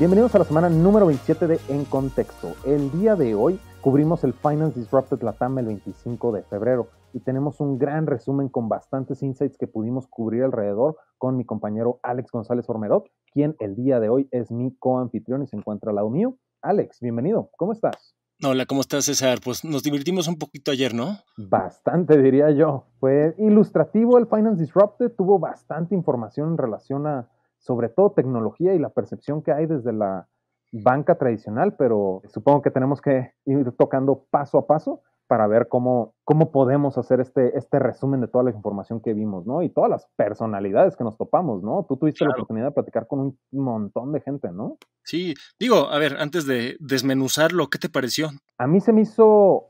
Bienvenidos a la semana número 27 de En Contexto. El día de hoy cubrimos el Finance Disrupted LATAM el 25 de febrero y tenemos un gran resumen con bastantes insights que pudimos cubrir alrededor con mi compañero Alex González Ormerod, quien el día de hoy es mi coanfitrión y se encuentra al lado mío. Alex, bienvenido. ¿Cómo estás? Hola, ¿cómo estás, César? Pues nos divertimos un poquito ayer, ¿no? Bastante, diría yo. Fue ilustrativo el Finance Disrupted, tuvo bastante información en relación a, sobre todo, tecnología y la percepción que hay desde la banca tradicional, pero supongo que tenemos que ir tocando paso a paso para ver cómo podemos hacer este resumen de toda la información que vimos, ¿no? Y todas las personalidades que nos topamos, ¿no? Tú tuviste la Claro. oportunidad de platicar con un montón de gente, ¿no? Sí, digo, a ver, antes de desmenuzarlo, ¿qué te pareció? A mí se me hizo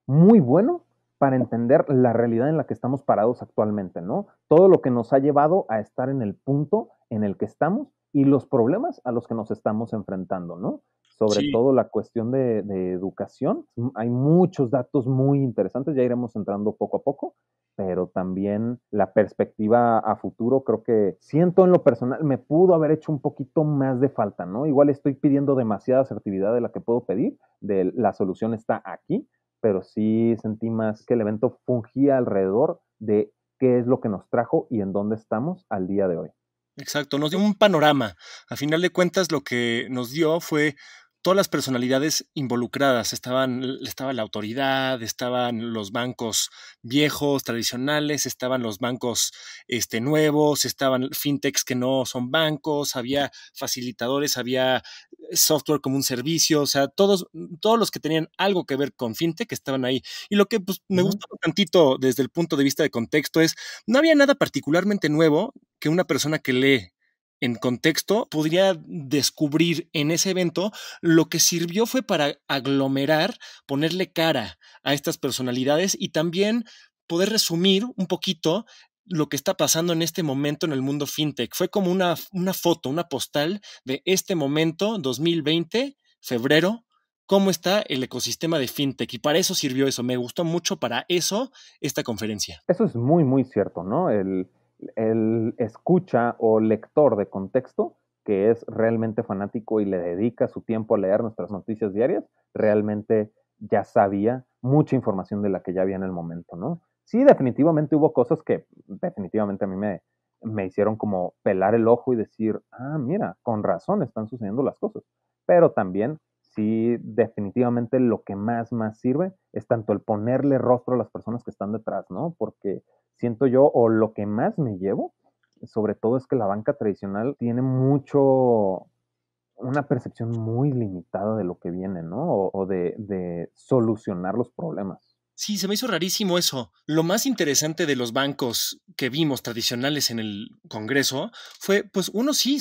muy bueno para entender la realidad en la que estamos parados actualmente, ¿no? Todo lo que nos ha llevado a estar en el punto en el que estamos y los problemas a los que nos estamos enfrentando, ¿no? Sobre Sí, todo la cuestión de educación. Hay muchos datos muy interesantes, ya iremos entrando poco a poco, pero también la perspectiva a futuro, creo que siento en lo personal, me pudo haber hecho un poquito más de falta, ¿no? Igual estoy pidiendo demasiada asertividad de la que puedo pedir, de la solución está aquí, pero sí sentí más que el evento fungía alrededor de qué es lo que nos trajo y en dónde estamos al día de hoy. exacto, nos dio un panorama. A final de cuentas, lo que nos dio fue todas las personalidades involucradas. Estaba la autoridad, estaban los bancos viejos, tradicionales, estaban los bancos nuevos, estaban fintechs que no son bancos, había facilitadores, había software como un servicio, o sea, todos los que tenían algo que ver con fintech estaban ahí. Y lo que pues, me Ujú. gustó tantito desde el punto de vista de contexto es, no había nada particularmente nuevo que una persona que lee en contexto podría descubrir en ese evento. Lo que sirvió fue para aglomerar, ponerle cara a estas personalidades y también poder resumir un poquito lo que está pasando en este momento en el mundo fintech. Fue como una foto, una postal de este momento, 2020, febrero, cómo está el ecosistema de fintech. Y para eso sirvió eso. Me gustó mucho para eso esta conferencia. Eso es muy, muy cierto, ¿no? El escucha o lector de contexto que es realmente fanático y le dedica su tiempo a leer nuestras noticias diarias, realmente ya sabía mucha información de la que ya había en el momento, ¿no? Sí, definitivamente hubo cosas que definitivamente a mí me hicieron como pelar el ojo y decir, ah, mira, con razón están sucediendo las cosas. Pero también, sí, definitivamente lo que más sirve es tanto el ponerle rostro a las personas que están detrás, ¿no? Porque siento yo, o lo que más me llevo, sobre todo es que la banca tradicional tiene mucho, una percepción muy limitada de lo que viene, ¿no? O de solucionar los problemas. Sí, se me hizo rarísimo eso. Lo más interesante de los bancos que vimos tradicionales en el Congreso fue, pues uno sí,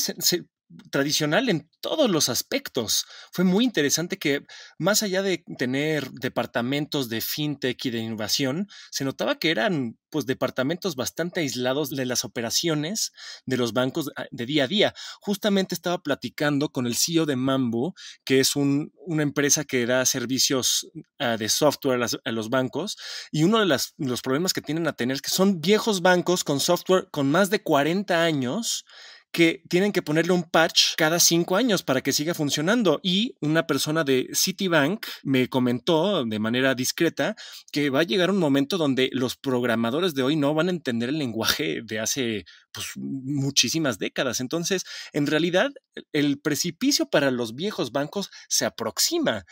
tradicional en todos los aspectos. Fue muy interesante que más allá de tener departamentos de fintech y de innovación, se notaba que eran pues departamentos bastante aislados de las operaciones de los bancos de día a día. Justamente estaba platicando con el CEO de Mambu, que es una empresa que da servicios de software a los bancos, y uno de los problemas que tienen a tener que son viejos bancos con software con más de 40 años que tienen que ponerle un patch cada 5 años para que siga funcionando. Y una persona de Citibank me comentó de manera discreta que va a llegar un momento donde los programadores de hoy no van a entender el lenguaje de hace pues, muchísimas décadas. Entonces, en realidad, el precipicio para los viejos bancos se aproxima.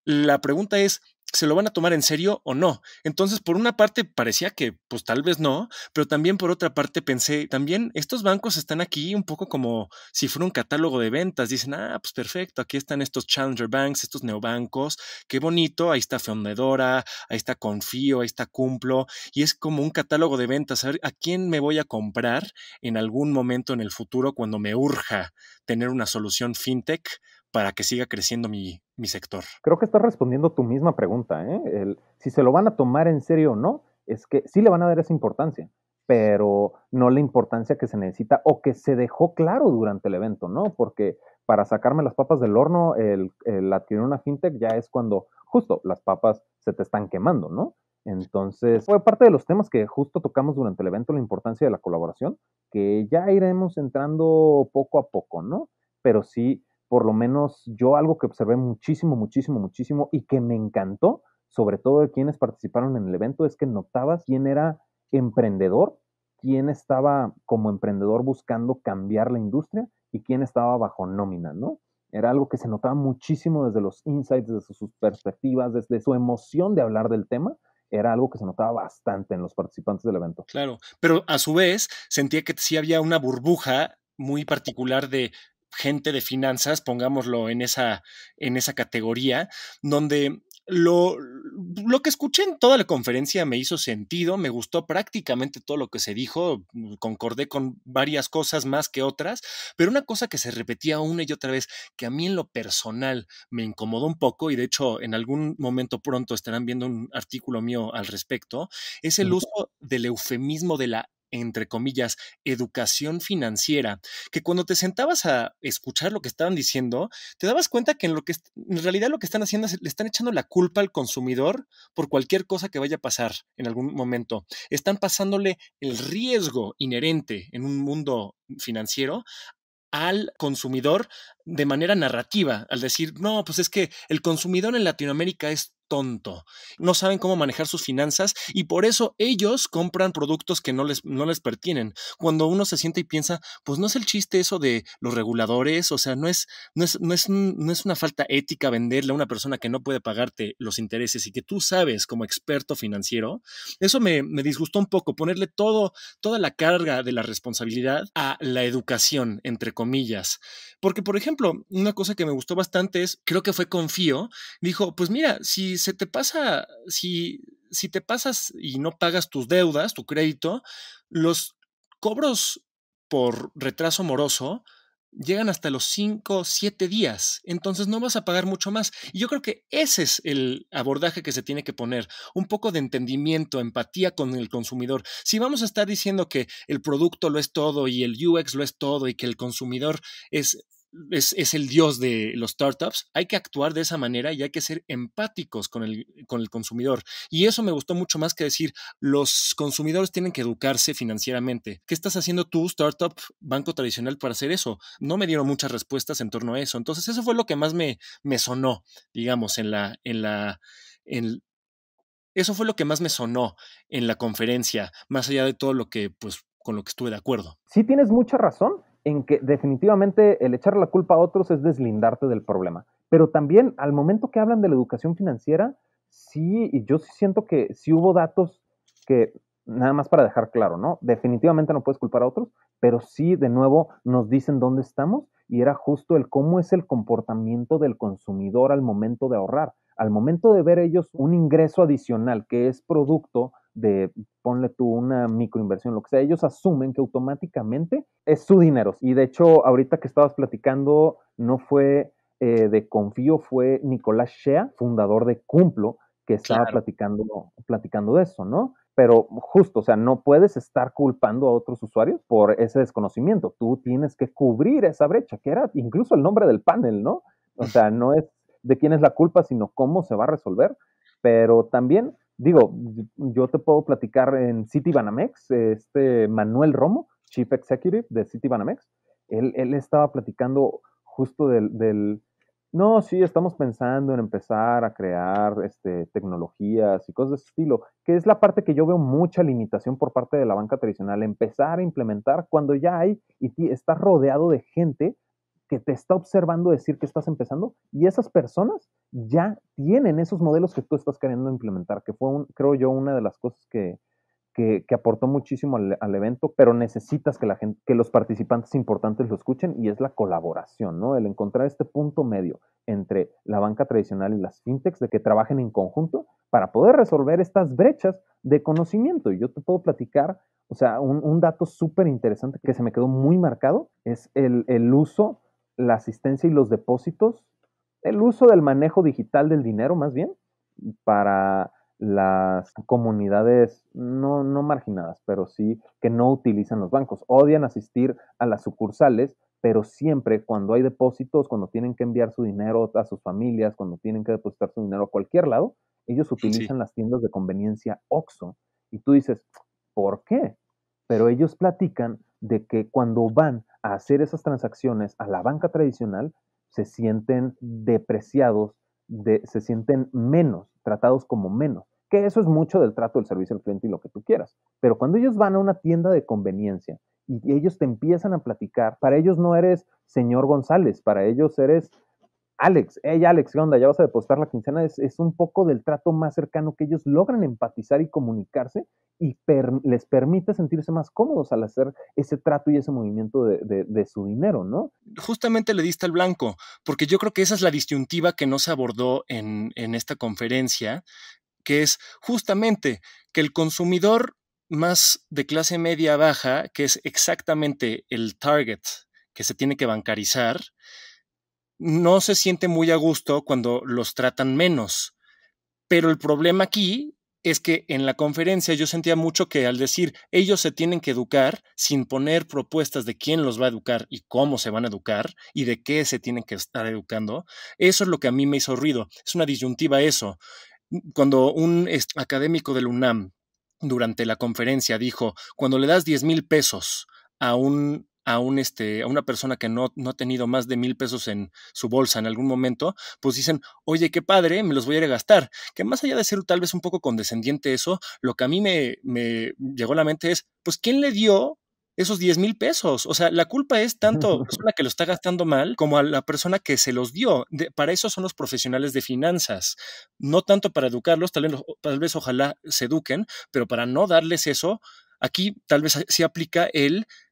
La pregunta es, ¿se lo van a tomar en serio o no? Entonces, por una parte parecía que pues tal vez no, pero también por otra parte pensé, también estos bancos están aquí un poco como si fuera un catálogo de ventas. Dicen, ah, pues perfecto, aquí están estos challenger banks, estos neobancos, qué bonito, ahí está Fundadora, ahí está Confío, ahí está Cumplo, y es como un catálogo de ventas. A ver, ¿a quién me voy a comprar en algún momento en el futuro cuando me urja tener una solución fintech para que siga creciendo mi sector? Creo que estás respondiendo tu misma pregunta, ¿eh? Si se lo van a tomar en serio o no, es que sí le van a dar esa importancia, pero no la importancia que se necesita o que se dejó claro durante el evento, ¿no? Porque para sacarme las papas del horno, el adquirir una fintech ya es cuando justo las papas se te están quemando, ¿no? Entonces, fue parte de los temas que justo tocamos durante el evento, la importancia de la colaboración, que ya iremos entrando poco a poco, ¿no? Pero sí, por lo menos yo algo que observé muchísimo, muchísimo, muchísimo y que me encantó, sobre todo de quienes participaron en el evento, es que notabas quién era emprendedor, quién estaba como emprendedor buscando cambiar la industria y quién estaba bajo nómina, ¿no? Era algo que se notaba muchísimo desde los insights, desde sus perspectivas, desde su emoción de hablar del tema. Era algo que se notaba bastante en los participantes del evento. Claro, pero a su vez sentía que sí había una burbuja muy particular de gente de finanzas, pongámoslo en esa categoría, donde lo que escuché en toda la conferencia me hizo sentido, me gustó prácticamente todo lo que se dijo, concordé con varias cosas más que otras, pero una cosa que se repetía una y otra vez, que a mí en lo personal me incomodó un poco, y de hecho en algún momento pronto estarán viendo un artículo mío al respecto, es el uso del eufemismo de la, entre comillas, educación financiera, que cuando te sentabas a escuchar lo que estaban diciendo, te dabas cuenta que en realidad lo que están haciendo es le están echando la culpa al consumidor por cualquier cosa que vaya a pasar en algún momento. Están pasándole el riesgo inherente en un mundo financiero al consumidor de manera narrativa, al decir, no, pues es que el consumidor en Latinoamérica es tonto, no saben cómo manejar sus finanzas y por eso ellos compran productos que no les pertienen. Cuando uno se siente y piensa, pues no es el chiste eso de los reguladores, o sea, no es una falta ética venderle a una persona que no puede pagarte los intereses y que tú sabes como experto financiero. Eso me disgustó un poco, ponerle toda la carga de la responsabilidad a la educación, entre comillas. Porque, por ejemplo, una cosa que me gustó bastante es, creo que fue Confío, dijo, pues mira, si te pasas y no pagas tus deudas, tu crédito, los cobros por retraso moroso llegan hasta los 5, 7 días. Entonces no vas a pagar mucho más. Y yo creo que ese es el abordaje que se tiene que poner. Un poco de entendimiento, empatía con el consumidor. Si vamos a estar diciendo que el producto lo es todo y el UX lo es todo y que el consumidor es es el dios de los startups, hay que actuar de esa manera y hay que ser empáticos con el consumidor. Y eso me gustó mucho más que decir, los consumidores tienen que educarse financieramente. ¿Qué estás haciendo tú, startup, banco tradicional, para hacer eso? No me dieron muchas respuestas en torno a eso. Entonces, eso fue lo que más me sonó, digamos, en, eso fue lo que más me sonó en la conferencia, más allá de todo lo que, pues, con lo que estuve de acuerdo. Sí tienes mucha razón en que definitivamente el echar la culpa a otros es deslindarte del problema. Pero también al momento que hablan de la educación financiera, sí, y yo sí siento que sí hubo datos que, nada más para dejar claro, ¿no? Definitivamente no puedes culpar a otros, pero sí, de nuevo, nos dicen dónde estamos y era justo el cómo es el comportamiento del consumidor al momento de ahorrar. Al momento de ver ellos un ingreso adicional que es producto de, ponle tú una microinversión, lo que sea, ellos asumen que automáticamente es su dinero. Y de hecho, ahorita que estabas platicando, no fue de Confío, fue Nicolás Shea, fundador de Cumplo, que estaba Claro. platicando de eso, ¿no? Pero justo, o sea, no puedes estar culpando a otros usuarios por ese desconocimiento. Tú tienes que cubrir esa brecha, que era incluso el nombre del panel, ¿no? O sea, no es de quién es la culpa, sino cómo se va a resolver. Pero también digo, yo te puedo platicar en Citibanamex, este Manuel Romo, Chief Executive de Citibanamex, él estaba platicando justo no, sí, estamos pensando en empezar a crear tecnologías y cosas de ese estilo, que es la parte que yo veo mucha limitación por parte de la banca tradicional, empezar a implementar cuando ya hay y estás rodeado de gente que te está observando decir que estás empezando y esas personas ya tienen esos modelos que tú estás queriendo implementar, que fue, creo yo, una de las cosas que aportó muchísimo al evento, pero necesitas que la gente, que los participantes importantes lo escuchen y es la colaboración, ¿no? El encontrar este punto medio entre la banca tradicional y las fintechs, de que trabajen en conjunto para poder resolver estas brechas de conocimiento. Y yo te puedo platicar, o sea, un dato súper interesante que se me quedó muy marcado es el uso, la asistencia y los depósitos, el uso del manejo digital del dinero más bien para las comunidades no marginadas, pero sí que no utilizan los bancos. Odian asistir a las sucursales, pero siempre cuando hay depósitos, cuando tienen que enviar su dinero a sus familias, cuando tienen que depositar su dinero a cualquier lado, ellos Sí. utilizan las tiendas de conveniencia OXXO. Y tú dices, ¿por qué? Pero ellos platican de que cuando van a hacer esas transacciones a la banca tradicional, se sienten depreciados, se sienten menos, tratados como menos. Que eso es mucho del trato del servicio al cliente y lo que tú quieras. Pero cuando ellos van a una tienda de conveniencia y ellos te empiezan a platicar, para ellos no eres señor González, para ellos eres Alex, hey Alex, ¿qué onda? Ya vas a depositar la quincena. Es un poco del trato más cercano que ellos logran empatizar y comunicarse y les permite sentirse más cómodos al hacer ese trato y ese movimiento de su dinero, ¿no? Justamente le diste al blanco, porque yo creo que esa es la disyuntiva que no se abordó en esta conferencia, que es justamente que el consumidor más de clase media baja, que es exactamente el target que se tiene que bancarizar, no se siente muy a gusto cuando los tratan menos. Pero el problema aquí es que en la conferencia yo sentía mucho que al decir ellos se tienen que educar sin poner propuestas de quién los va a educar y cómo se van a educar y de qué se tienen que estar educando, eso es lo que a mí me hizo ruido. Es una disyuntiva eso. Cuando un académico del UNAM durante la conferencia dijo, cuando le das 10,000 pesos a a una persona que no ha tenido más de 1,000 pesos en su bolsa en algún momento, pues dicen, oye, qué padre, me los voy a ir a gastar. Que más allá de ser tal vez un poco condescendiente eso, lo que a mí me llegó a la mente es, pues, ¿quién le dio esos 10,000 pesos? O sea, la culpa es tanto a la persona que lo está gastando mal como a la persona que se los dio. Para eso son los profesionales de finanzas, no tanto para educarlos, tal vez ojalá se eduquen, pero para no darles eso, aquí tal vez sí aplica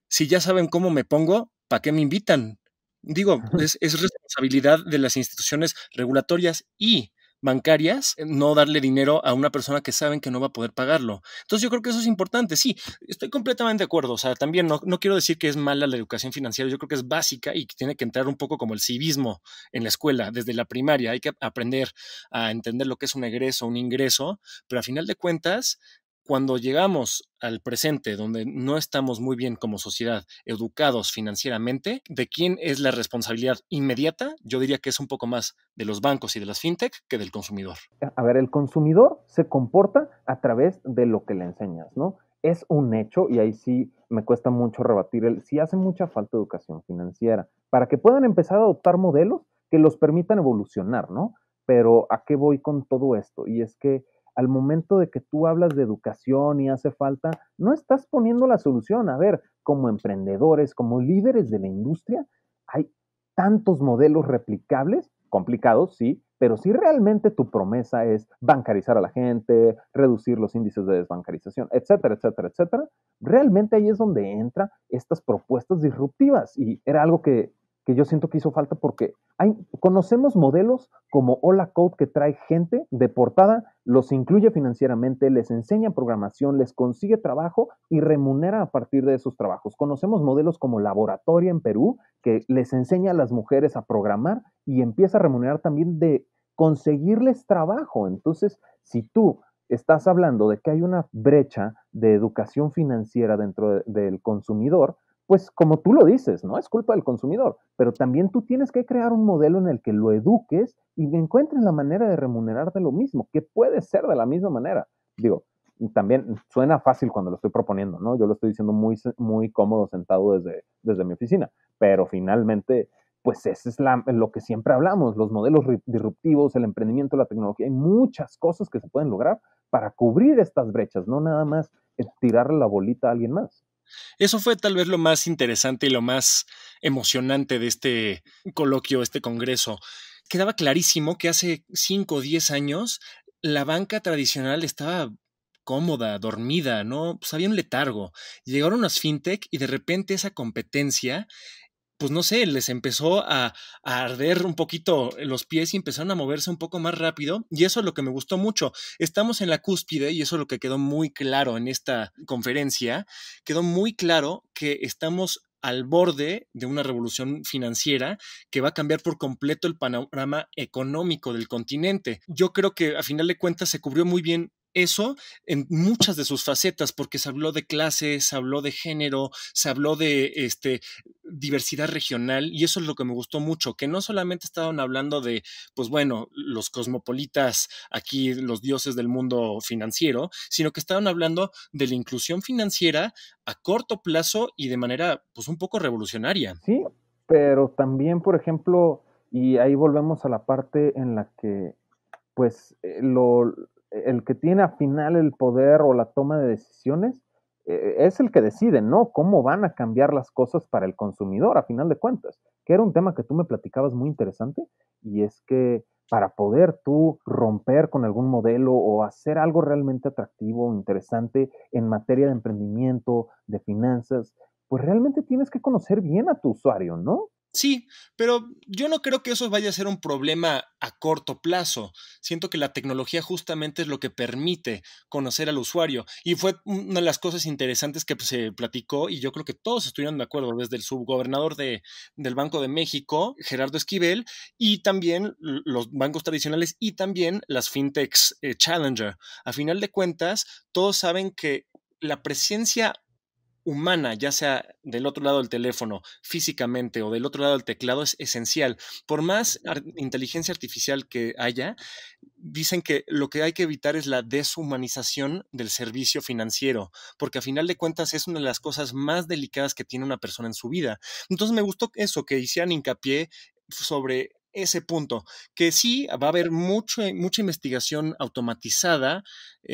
si ya saben cómo me pongo, ¿para qué me invitan? Digo, es responsabilidad de las instituciones regulatorias y bancarias no darle dinero a una persona que saben que no va a poder pagarlo. Entonces yo creo que eso es importante. Sí, estoy completamente de acuerdo. O sea, también no quiero decir que es mala la educación financiera. Yo creo que es básica y que tiene que entrar un poco como el civismo en la escuela, desde la primaria. Hay que aprender a entender lo que es un egreso, un ingreso, pero a final de cuentas, cuando llegamos al presente, donde no estamos muy bien como sociedad educados financieramente, ¿de quién es la responsabilidad inmediata? Yo diría que es un poco más de los bancos y de las fintech que del consumidor. A ver, el consumidor se comporta a través de lo que le enseñas, ¿no? Es un hecho, y ahí sí me cuesta mucho rebatir sí hace mucha falta educación financiera para que puedan empezar a adoptar modelos que los permitan evolucionar, ¿no? Pero ¿a qué voy con todo esto? Y es que al momento de que tú hablas de educación y hace falta, no estás poniendo la solución. A ver, como emprendedores, como líderes de la industria, hay tantos modelos replicables, complicados, sí, pero si realmente tu promesa es bancarizar a la gente, reducir los índices de desbancarización, etcétera, etcétera, etcétera, realmente ahí es donde entran estas propuestas disruptivas. Y era algo que yo siento que hizo falta porque conocemos modelos como Hola Code, que trae gente de portada, los incluye financieramente, les enseña programación, les consigue trabajo y remunera a partir de esos trabajos. Conocemos modelos como Laboratoria en Perú, que les enseña a las mujeres a programar y empieza a remunerar también de conseguirles trabajo. Entonces, si tú estás hablando de que hay una brecha de educación financiera dentro del consumidor, pues como tú lo dices, no es culpa del consumidor, pero también tú tienes que crear un modelo en el que lo eduques y encuentres la manera de remunerarte lo mismo, que puede ser de la misma manera. Digo, también suena fácil cuando lo estoy proponiendo, ¿no? Yo lo estoy diciendo muy cómodo sentado desde mi oficina, pero finalmente, pues eso es lo que siempre hablamos, los modelos disruptivos, el emprendimiento, la tecnología, hay muchas cosas que se pueden lograr para cubrir estas brechas, no nada más tirarle la bolita a alguien más. Eso fue tal vez lo más interesante y lo más emocionante de este coloquio, este congreso. Quedaba clarísimo que hace 5 o 10 años la banca tradicional estaba cómoda, dormida, ¿no? Pues había un letargo. Llegaron las fintech y de repente esa competencia, pues no sé, les empezó a arder un poquito los pies y empezaron a moverse un poco más rápido. Y eso es lo que me gustó mucho. Estamos en la cúspide y eso es lo que quedó muy claro en esta conferencia. Quedó muy claro que estamos al borde de una revolución financiera que va a cambiar por completo el panorama económico del continente. Yo creo que a final de cuentas se cubrió muy bien eso en muchas de sus facetas, porque se habló de clases, se habló de género, se habló de diversidad regional, y eso es lo que me gustó mucho, que no solamente estaban hablando de, pues bueno, los cosmopolitas, aquí los dioses del mundo financiero, sino que estaban hablando de la inclusión financiera a corto plazo y de manera, pues un poco revolucionaria. Sí, pero también, por ejemplo, Y ahí volvemos a la parte en la que, pues, el que tiene al final el poder o la toma de decisiones es el que decide, ¿no? Cómo van a cambiar las cosas para el consumidor, a final de cuentas. Que era un tema que tú me platicabas muy interesante, y es que para poder tú romper con algún modelo o hacer algo realmente atractivo, interesante en materia de emprendimiento, de finanzas, pues realmente tienes que conocer bien a tu usuario, ¿no? Sí, pero yo no creo que eso vaya a ser un problema a corto plazo. Siento que la tecnología justamente es lo que permite conocer al usuario. Y fue una de las cosas interesantes que pues, se platicó, y yo creo que todos estuvieron de acuerdo, desde el subgobernador del Banco de México, Gerardo Esquivel, y también los bancos tradicionales y también las fintechs Challenger. A final de cuentas, todos saben que la presencia humana, ya sea del otro lado del teléfono, físicamente o del otro lado del teclado, es esencial. Por más inteligencia artificial que haya, dicen que lo que hay que evitar es la deshumanización del servicio financiero, porque a final de cuentas es una de las cosas más delicadas que tiene una persona en su vida. Entonces me gustó eso, que hicieran hincapié sobre ese punto, que sí va a haber mucha investigación automatizada,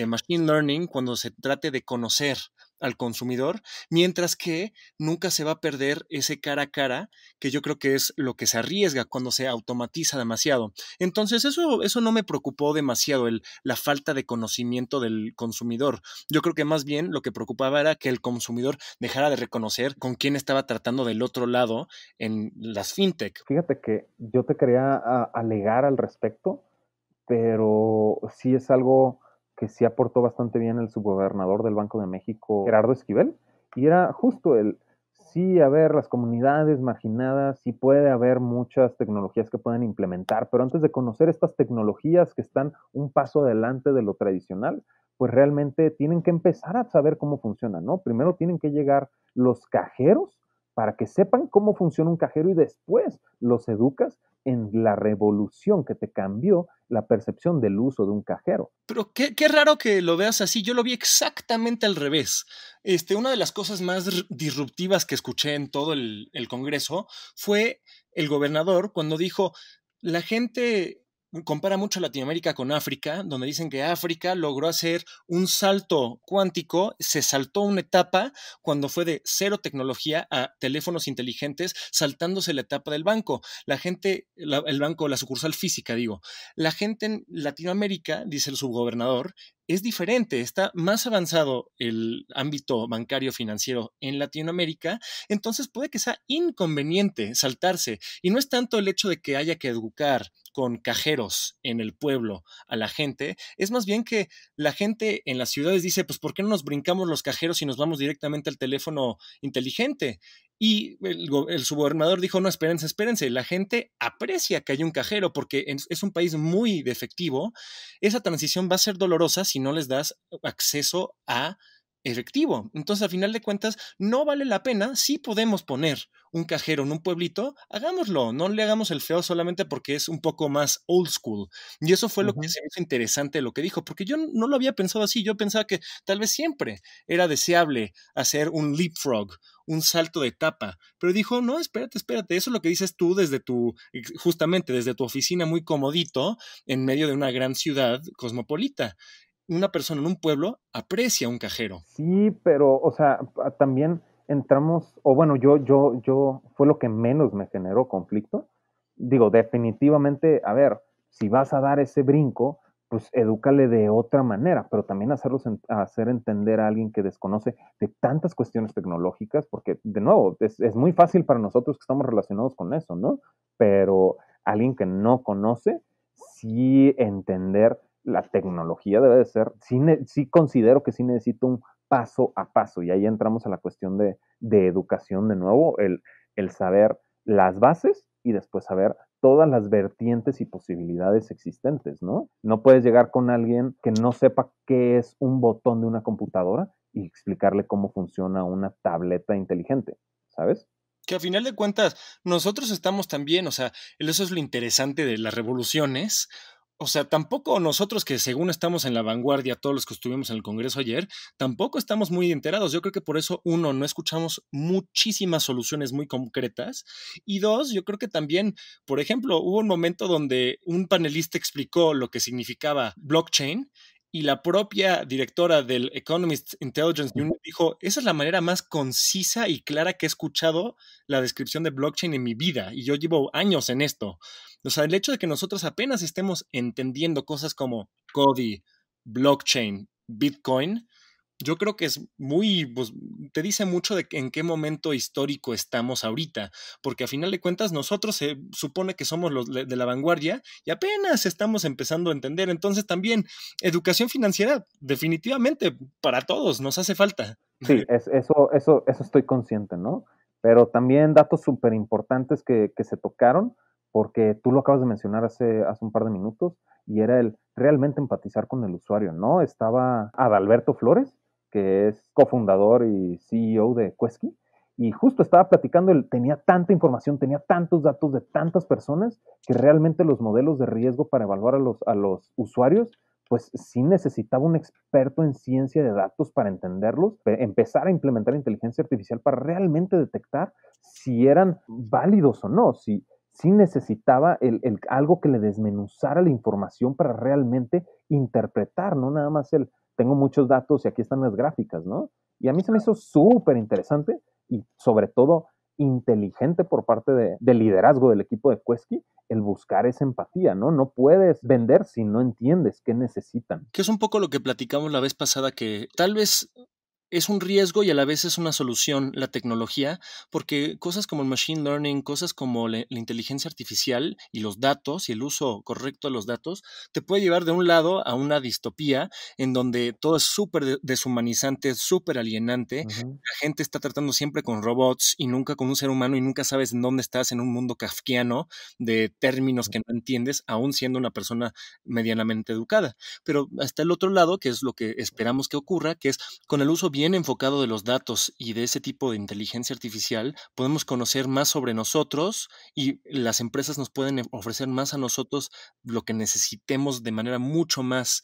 machine learning, cuando se trate de conocer al consumidor, mientras que nunca se va a perder ese cara a cara, que yo creo que es lo que se arriesga cuando se automatiza demasiado. Entonces, eso no me preocupó demasiado, la falta de conocimiento del consumidor. Yo creo que más bien lo que preocupaba era que el consumidor dejara de reconocer con quién estaba tratando del otro lado en las fintech. Fíjate que yo te quería alegar al respecto, pero sí es algo que sí aportó bastante bien el subgobernador del Banco de México, Gerardo Esquivel, y era justo sí, a ver, las comunidades marginadas, sí puede haber muchas tecnologías que pueden implementar, pero antes de conocer estas tecnologías que están un paso adelante de lo tradicional, pues realmente tienen que empezar a saber cómo funciona, ¿no? Primero tienen que llegar los cajeros para que sepan cómo funciona un cajero, y después los educas en la revolución que te cambió la percepción del uso de un cajero. Pero qué raro que lo veas así. Yo lo vi exactamente al revés. Una de las cosas más disruptivas que escuché en todo el Congreso fue el gobernador cuando dijo, la gente compara mucho a Latinoamérica con África, donde dicen que África logró hacer un salto cuántico, se saltó una etapa cuando fue de cero tecnología a teléfonos inteligentes, saltándose la etapa del banco. La gente, el banco, la sucursal física, digo, la gente en Latinoamérica, dice el subgobernador, es diferente, está más avanzado el ámbito bancario financiero en Latinoamérica, entonces puede que sea inconveniente saltarse. Y no es tanto el hecho de que haya que educar con cajeros en el pueblo a la gente, es más bien que la gente en las ciudades dice, pues ¿por qué no nos brincamos los cajeros y nos vamos directamente al teléfono inteligente? Y el subgobernador dijo, no, espérense, la gente aprecia que haya un cajero porque es un país muy de efectivo. Esa transición va a ser dolorosa si no les das acceso a efectivo. Entonces, a final de cuentas, no vale la pena. Si podemos poner un cajero en un pueblito, hagámoslo, no le hagamos el feo solamente porque es un poco más old school. Y eso fue lo que Ujú. se me hizo interesante lo que dijo, porque yo no lo había pensado así, yo pensaba que tal vez siempre era deseable hacer un leapfrog, un salto de etapa, pero dijo, no, espérate, eso es lo que dices tú justamente desde tu oficina muy comodito, en medio de una gran ciudad cosmopolita. Una persona en un pueblo aprecia un cajero. Sí, pero, o sea, también entramos, o bueno, fue lo que menos me generó conflicto. Digo, definitivamente, a ver, si vas a dar ese brinco, pues edúcale de otra manera, pero también hacer entender a alguien que desconoce de tantas cuestiones tecnológicas, porque de nuevo, es muy fácil para nosotros que estamos relacionados con eso, ¿no? Pero alguien que no conoce, sí entender la tecnología debe de ser, sí considero que sí necesito un paso a paso, y ahí entramos a la cuestión de educación de nuevo, el saber las bases y después saber todas las vertientes y posibilidades existentes, ¿no? No puedes llegar con alguien que no sepa qué es un botón de una computadora y explicarle cómo funciona una tableta inteligente, ¿sabes? Que a final de cuentas nosotros estamos también, o sea, eso es lo interesante de las revoluciones. O sea, tampoco nosotros que según estamos en la vanguardia, todos los que estuvimos en el Congreso ayer, tampoco estamos muy enterados. Yo creo que por eso, uno, no escuchamos muchísimas soluciones muy concretas. Y dos, yo creo que también, por ejemplo, hubo un momento donde un panelista explicó lo que significaba blockchain y la propia directora del Economist Intelligence Unit dijo, esa es la manera más concisa y clara que he escuchado la descripción de blockchain en mi vida. Y yo llevo años en esto. O sea, el hecho de que nosotros apenas estemos entendiendo cosas como Cody, blockchain, Bitcoin, yo creo que es muy, pues, te dice mucho de en qué momento histórico estamos ahorita, porque a final de cuentas nosotros se supone que somos los de la vanguardia y apenas estamos empezando a entender. Entonces también educación financiera, definitivamente, para todos nos hace falta. Sí, eso estoy consciente, ¿no? Pero también datos súper importantes que se tocaron, porque tú lo acabas de mencionar hace un par de minutos, y era el realmente empatizar con el usuario, ¿no? Estaba Adalberto Flores, que es cofundador y CEO de Quesky, y justo estaba platicando, él tenía tanta información, tenía tantos datos de tantas personas, que realmente los modelos de riesgo para evaluar a los usuarios pues sí necesitaba un experto en ciencia de datos para entenderlos, empezar a implementar inteligencia artificial para realmente detectar si eran válidos o no, si necesitaba algo que le desmenuzara la información para realmente interpretar, no nada más tengo muchos datos y aquí están las gráficas, ¿no? Y a mí se me hizo súper interesante y sobre todo inteligente por parte del liderazgo del equipo de Quesky el buscar esa empatía, ¿no? No puedes vender si no entiendes qué necesitan. Que es un poco lo que platicamos la vez pasada, que tal vez es un riesgo y a la vez es una solución la tecnología, porque cosas como el machine learning, cosas como la inteligencia artificial y los datos y el uso correcto de los datos, te puede llevar de un lado a una distopía en donde todo es súper deshumanizante, súper alienante. La gente está tratando siempre con robots y nunca con un ser humano y nunca sabes en dónde estás en un mundo kafkiano de términos que no entiendes, aún siendo una persona medianamente educada. Pero hasta el otro lado, que es lo que esperamos que ocurra, que es con el uso bien enfocado de los datos y de ese tipo de inteligencia artificial, podemos conocer más sobre nosotros y las empresas nos pueden ofrecer más a nosotros lo que necesitemos de manera mucho más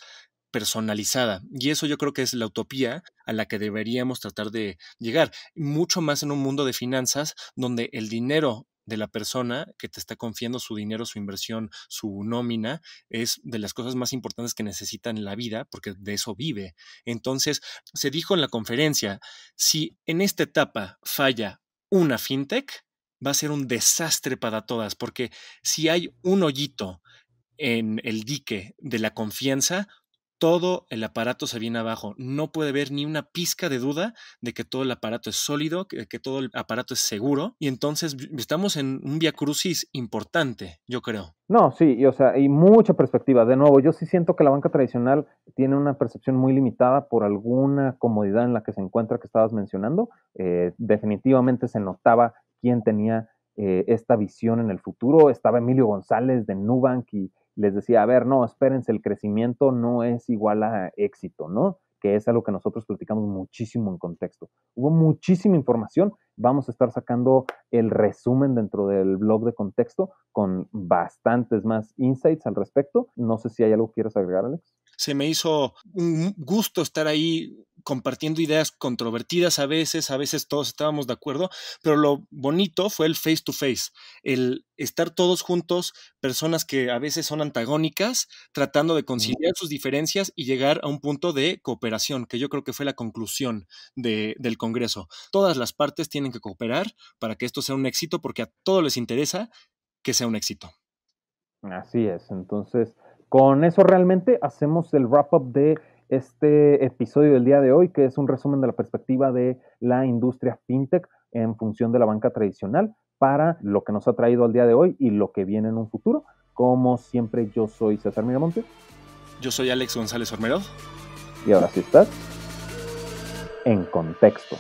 personalizada. Y eso yo creo que es la utopía a la que deberíamos tratar de llegar, mucho más en un mundo de finanzas donde el dinero de la persona que te está confiando su dinero, su inversión, su nómina, es de las cosas más importantes que necesitan en la vida, porque de eso vive. Entonces, se dijo en la conferencia, si en esta etapa falla una fintech, va a ser un desastre para todas, porque si hay un hoyito en el dique de la confianza, todo el aparato se viene abajo. No puede haber ni una pizca de duda de que todo el aparato es sólido, que todo el aparato es seguro. Y entonces estamos en un viacrucis importante, yo creo. No, sí, y mucha perspectiva. De nuevo, yo sí siento que la banca tradicional tiene una percepción muy limitada por alguna comodidad en la que se encuentra que estabas mencionando. Definitivamente se notaba quién tenía esta visión en el futuro. Estaba Emilio González de Nubank y les decía, a ver, no, espérense, el crecimiento no es igual a éxito, ¿no? Que es algo que nosotros platicamos muchísimo en contexto. Hubo muchísima información, vamos a estar sacando el resumen dentro del blog de contexto con bastantes más insights al respecto. No sé si hay algo que quieras agregar, Alex. Se me hizo un gusto estar ahí compartiendo ideas controvertidas a veces todos estábamos de acuerdo, pero lo bonito fue el face to face, el estar todos juntos, personas que a veces son antagónicas, tratando de conciliar sus diferencias y llegar a un punto de cooperación, que yo creo que fue la conclusión del Congreso. Todas las partes tienen que cooperar para que esto sea un éxito, porque a todos les interesa que sea un éxito. Así es, entonces con eso realmente hacemos el wrap-up de este episodio del día de hoy, que es un resumen de la perspectiva de la industria fintech en función de la banca tradicional para lo que nos ha traído al día de hoy y lo que viene en un futuro. Como siempre, yo soy César Miramontes. Yo soy Alex González Ormerod. Y ahora sí estás en contexto.